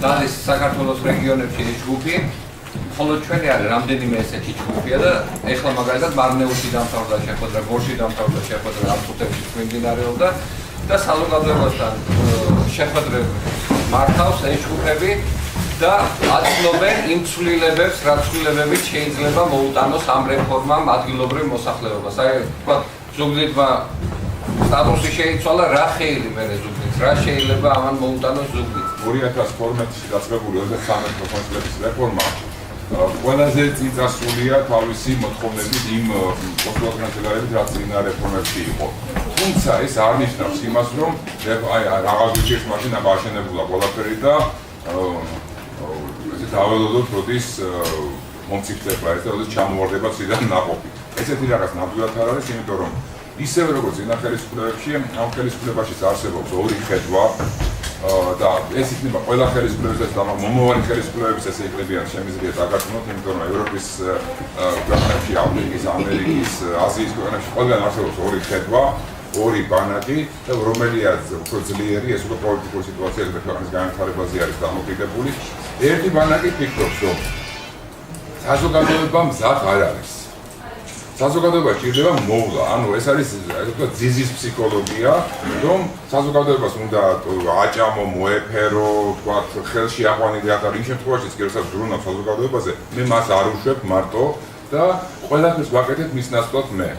დალის საქართველოს რეგიონებში ეს ჯგუფი, მხოლოდ ჩვენი არის რამდენიმე ესეთი ჯგუფია და ეხლა მაგალითად მარნეულში დამთავრდა შეხვედრა, გორში დამთავრდა შეხვედრა, აფხუტებში მიმდინარეობდა და საზოგადოებასთან შეხვედრები მართავს ეს ჯგუფები და აცნობენ იმ ცვლილებებს, რა ცვლილებებით შეიძლება მოუტანოს ამ რეფორმამ ადგილობრივ მოსახლეობას. აი, თქვა ზუგდიდმა სტატუსი შეიცვალა, რა ხეილი მერე ზუგდიდს, რა შეიძლება ამან მოუტანოს ზუგდიდს. 2012-ში დაწყებული 23 წლების რეფორმა ყველაზე წინწასულია თავისი მოთხოვნებით იმ პოსტუალურ განცხადებებით, რაც წინა რეფორმებში იყო. თუმცა ეს არ ნიშნავს იმას, რომ აი რაღაც ვიჩის მაშინ აბაშენებულა ყველაფერი და დაველოდოთ როდის მომწიფდება ეს და როდის ჩამოვარდება ციდან ნაყოფი. ესეთი რაღაც ნამდვილად არ არის, იმიტომ რომ ისევე როგორც წინა ხელისუფლებებში, ამ ხელისუფლებაშიც არსებობს ორი ხედვა და ეს იქნება ყველა ხელისუფლებისას და მომავალი ხელისუფლებების ესე იქნებიან შემიძლია დაგარწმუნოთ, იმიტომ რომ ევროპის ქვეყნებში, ამერიკის, აზიის ქვეყნებში ყველგან არსებობს ორი ხედვა, ორი ბანაკი და რომელიაც უფრო ძლიერი, ეს უკვე პოლიტიკური სიტუაციაზე და ქვეყნის განვითარებაზე არის დამოკიდებული. ერთი ბანაკი ფიქრობს, რომ საზოგადოება მზად არ არის. საზოგადოება ჭირდება მოვლა, ანუ ეს არის ძიზის ფსიქოლოგია, რომ საზოგადოებას უნდა აჭამო, მოეფერო, თქვათ, ხელში აყვანილიყო, იმ შემთხვევაშიც კი როდესაც ბრუნავ საზოგადოებაზე, მე მას არ უშვებ მარტო და ყველაფერს ვაკეთებ მის ნაცვლად მე.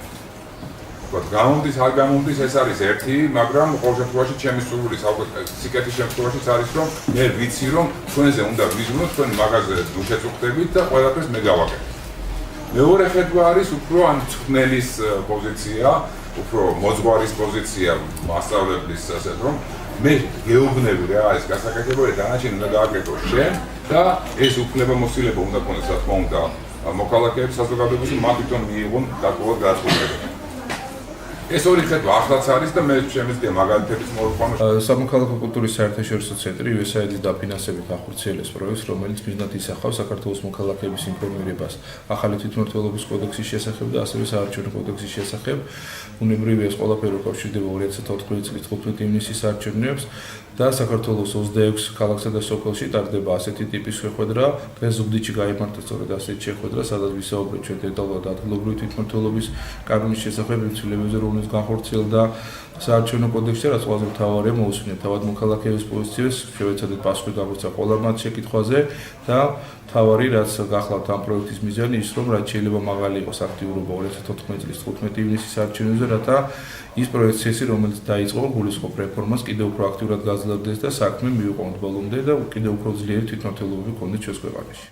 გამომდის, არ გამომდის, ეს არის ერთი, მაგრამ ყოველ შემთხვევაში ჩემი სურვილი სიკეთის შემთხვევაშიც არის, რომ მე ვიცი, რომ თქვენზე უნდა ვიზრუნოთ, თქვენი მაღაზიაზე უშეწუხდებით და ყველაფერს მე გავაკეთებ. მეორე ხედვა არის უფრო მწვრთნელის პოზიცია, უფრო მოძღვარის პოზიცია, მასწავლებლის ასეთ რომ მე გეუბნები რა ეს გასაკეთებელი დანარჩენი უნდა გააკეთო შენ და ეს უფლებამოსილება უნდა გქონდეს რა თქმა უნდა მოქალაქეებს საზოგადოებაში მათ თვითონ მიიღონ დაკავად გადაწყვეტილება. ეს ორი ხედვა ახლაც არის და მე შემიძლია მაგალითებიც მოვიყვანო. სამოქალაქო კულტურის საერთაშორისო ცენტრი USAID-ის დაფინანსებით ახორციელებს პროექტს, რომელიც მიზნად ისახავს საქართველოს მოქალაქეების ინფორმირებას ახალი თვითმმართველობის კოდექსის შესახებ და ასევე საარჩევნო კოდექსის შესახებ. უნებრივია ეს ყველაფერი უკავშირდება 2014 წლის 15 ივნისის არჩევნებს და საქართველოს 26 ქალაქსა და სოფელში ტარდება ასეთი ტიპის შეხვედრა. დღეს ზუგდიდში გაიმართა სწორედ ასეთი შეხვედრა, სადაც ვისაუბრეთ ჩვენ დეტალურად ადგილობრივი თვითმმართველობის კანონის შესახებ იმ ცვლილებებზე, რომელიც განხორციელდა საარჩევნო კოდექსში, რაც ყველაზე მთავარია მოусმინეთ თავად მოქალაქეების პოზიციას, შევეცადეთ პასუხი გამოსცა ყველა მათ შეკითხვაზე და მთავარი რაც გახლავთ ამ პროექტის მიზანი ის რომ რაც შეიძლება მაღალი იყოს აქტიურობა 2014 წლის 15 ივნისის არჩევნებზე, რათა ის პროცესი, რომელიც დაიწყო გულისხმობ რეფორმას, კიდევ უფრო აქტიურად გაძლიერდეს და საქმე მივიყვანოთ ბოლომდე და კიდევ უფრო ძლიერი თვითმმართველობები გქონდეს ჩვენს ქვეყანაში.